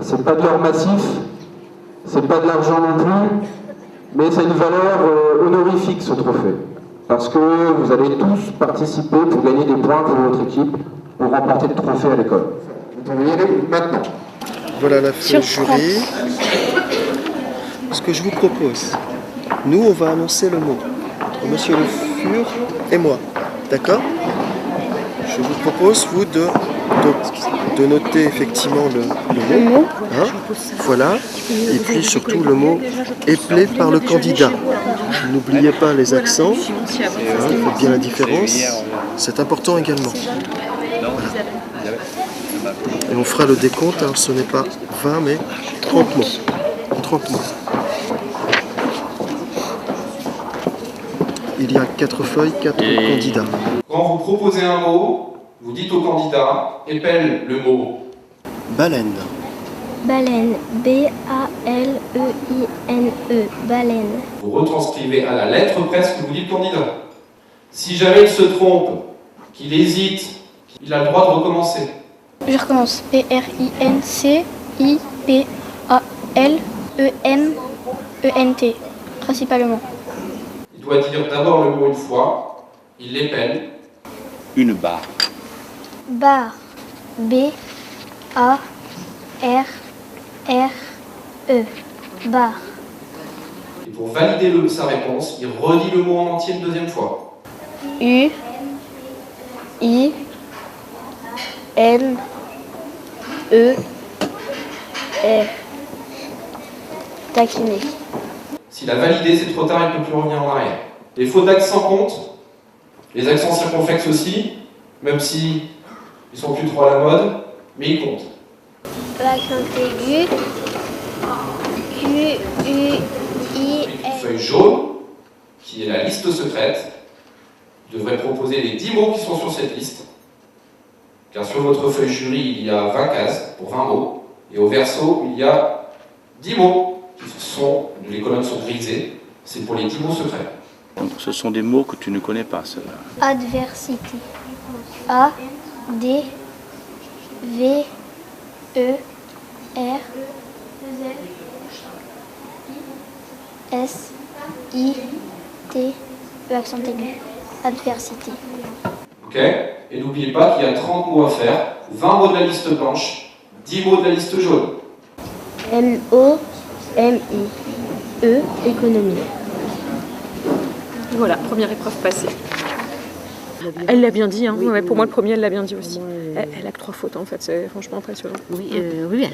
C'est pas de l'or massif, c'est pas de l'argent non plus, mais c'est une valeur honorifique ce trophée. Parce que vous allez tous participer pour gagner des points pour votre équipe, pour remporter le trophée à l'école. Vous pouvez y aller maintenant. Voilà la feuille jury. Ce que je vous propose, nous on va annoncer le mot. Monsieur Le Fur et moi. D'accord? Je vous propose, vous, de noter effectivement le mot. Hein, voilà. Et puis surtout le mot éplé par le candidat. N'oubliez pas les accents. Faites bien la différence. C'est important également. Voilà. Et on fera le décompte. Alors ce n'est pas 20 mais 30 mots. 30 mots. Il y a 4 feuilles, 4 candidats. Quand vous proposez un mot, vous dites au candidat, épelle le mot. Baleine. Baleine. B-A-L-E-I-N-E. Baleine. Vous retranscrivez à la lettre près ce que vous dit le candidat. Si jamais il se trompe, qu'il hésite, il a le droit de recommencer. Je recommence. P-R-I-N-C-I-P-A-L-E-N-E-N-T. Principalement. Il doit dire d'abord le mot une fois, il l'épelle. Une barre. Barre. B-A-R-R-E. Barre. Et pour valider sa réponse, il redit le mot en entier une deuxième fois. U. I. N. E. R. Taquiner. S'il a validé, c'est trop tard, il ne peut plus revenir en arrière. Les fautes d'accent comptent, les accents circonflexes aussi, même si ils sont plus trop à la mode, mais ils comptent. L'accent aigu. Q. U. I. Une feuille jaune, qui est la liste secrète, devrait proposer les 10 mots qui sont sur cette liste. Car sur votre feuille jury, il y a 20 cases pour 20 mots, et au verso, il y a 10 mots. Les colonnes sont grisées, c'est pour les 10 mots secrets. Donc, ce sont des mots que tu ne connais pas, ceux-là. Adversité. A. D. V. E. R. S. I. T. E accent aigu. Adversité. Ok? Et n'oubliez pas qu'il y a 30 mots à faire, 20 mots de la liste blanche, 10 mots de la liste jaune. M-O. M-I. E. Économie. Voilà, première épreuve passée. Elle l'a bien dit, hein. Ouais, pour moi le premier elle l'a bien dit aussi. Elle a que 3 fautes en fait, c'est franchement impressionnant. Oui, elle a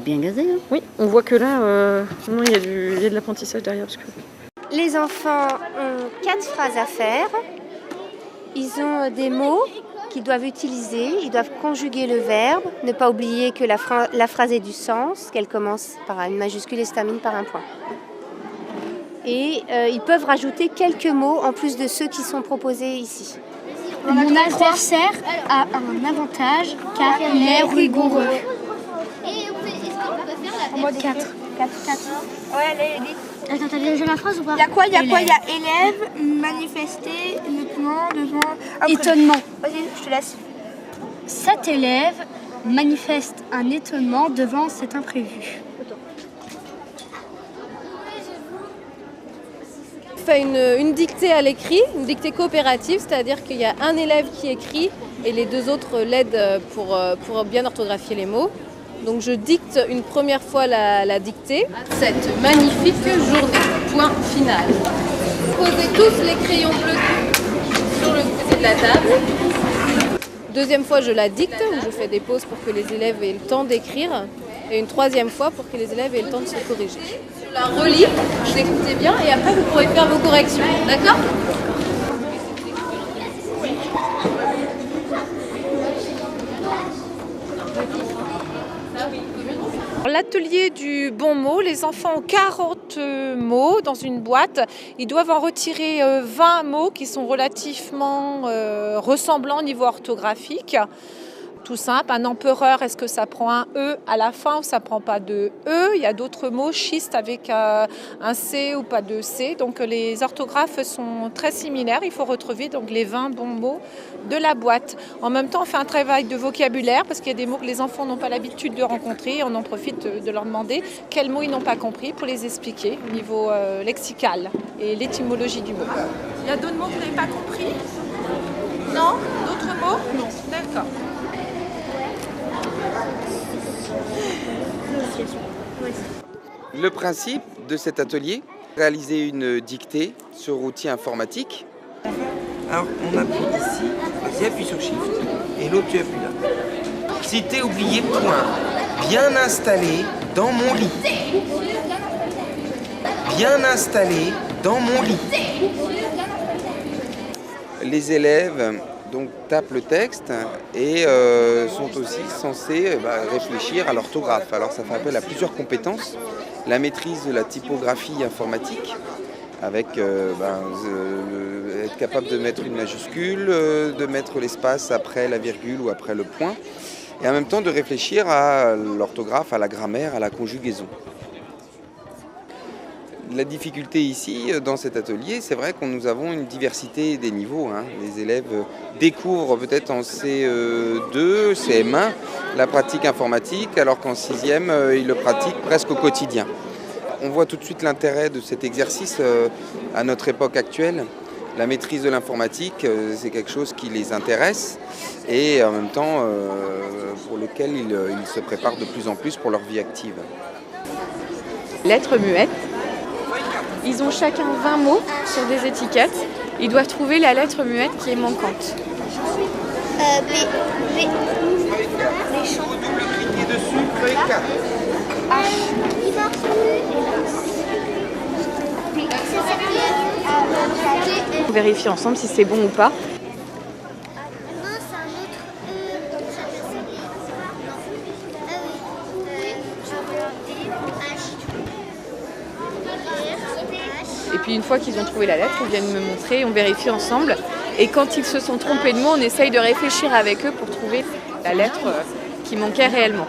bien gazé. Hein. Oui, on voit que là, non, il y a de l'apprentissage derrière. Parce que... Les enfants ont 4 phrases à faire. Ils ont des mots qu'ils doivent utiliser. Ils doivent conjuguer le verbe. Ne pas oublier que la phrase ait du sens, qu'elle commence par une majuscule et se termine par un point. Et ils peuvent rajouter quelques mots en plus de ceux qui sont proposés ici. Mon adversaire a un avantage car il est rigoureux. En mode 4. 4. Ouais, allez, vite. Attends, t'as déjà la phrase ou pas? Il y a quoi? Il y a élève, manifester, uniquement devant... Étonnement. Vas-y, je te laisse. Cet élève manifeste un étonnement devant cet imprévu. On fait une dictée à l'écrit, une dictée coopérative, c'est-à-dire qu'il y a un élève qui écrit et les 2 autres l'aident pour bien orthographier les mots. Donc je dicte une première fois la dictée. Cette magnifique journée, point final. Posez tous les crayons bleus sur le côté de la table. Deuxième fois, je la dicte, où je fais des pauses pour que les élèves aient le temps d'écrire. Et une troisième fois pour que les élèves aient le temps de se corriger. Je la relis, vous écoutez bien et après vous pourrez faire vos corrections. D'accord ? L'atelier du bon mot, les enfants ont 40 mots dans une boîte. Ils doivent en retirer 20 mots qui sont relativement ressemblants au niveau orthographique. tout simple. Un empereur, est-ce que ça prend un E à la fin ou ça prend pas de E? Il y a d'autres mots, schiste avec un C ou pas de C. Donc les orthographes sont très similaires. Il faut retrouver donc les 20 bons mots de la boîte. En même temps, on fait un travail de vocabulaire parce qu'il y a des mots que les enfants n'ont pas l'habitude de rencontrer. Et on en profite de leur demander quels mots ils n'ont pas compris pour les expliquer au niveau lexical et l'étymologie du mot. Il y a d'autres mots que vous n'avez pas compris? Non? D'autres mots? Non. D'accord. Le principe de cet atelier, réaliser une dictée sur outil informatique. Alors on appuie ici, vas-y appuie sur Shift, et l'autre tu appuies là. Cité oublié point, bien installé dans mon lit. Bien installé dans mon lit. Les élèves donc tapent le texte et sont aussi censés réfléchir à l'orthographe. Alors ça fait appel à plusieurs compétences. La maîtrise de la typographie informatique, avec être capable de mettre une majuscule, de mettre l'espace après la virgule ou après le point, et en même temps de réfléchir à l'orthographe, à la grammaire, à la conjugaison. La difficulté ici, dans cet atelier, c'est vrai que nous avons une diversité des niveaux. Les élèves découvrent peut-être en CE2, CM1, la pratique informatique, alors qu'en 6e, ils le pratiquent presque au quotidien. On voit tout de suite l'intérêt de cet exercice à notre époque actuelle. La maîtrise de l'informatique, c'est quelque chose qui les intéresse et en même temps pour lequel ils se préparent de plus en plus pour leur vie active. Lettres muettes. Ils ont chacun 20 mots sur des étiquettes. Ils doivent trouver la lettre muette qui est manquante. B. Méchant. Double-cliquer dessus, feuille 4. H. On vérifie ensemble si c'est bon ou pas. Et puis une fois qu'ils ont trouvé la lettre, ils viennent me montrer, on vérifie ensemble. Et quand ils se sont trompés de mots, on essaye de réfléchir avec eux pour trouver la lettre qui manquait réellement.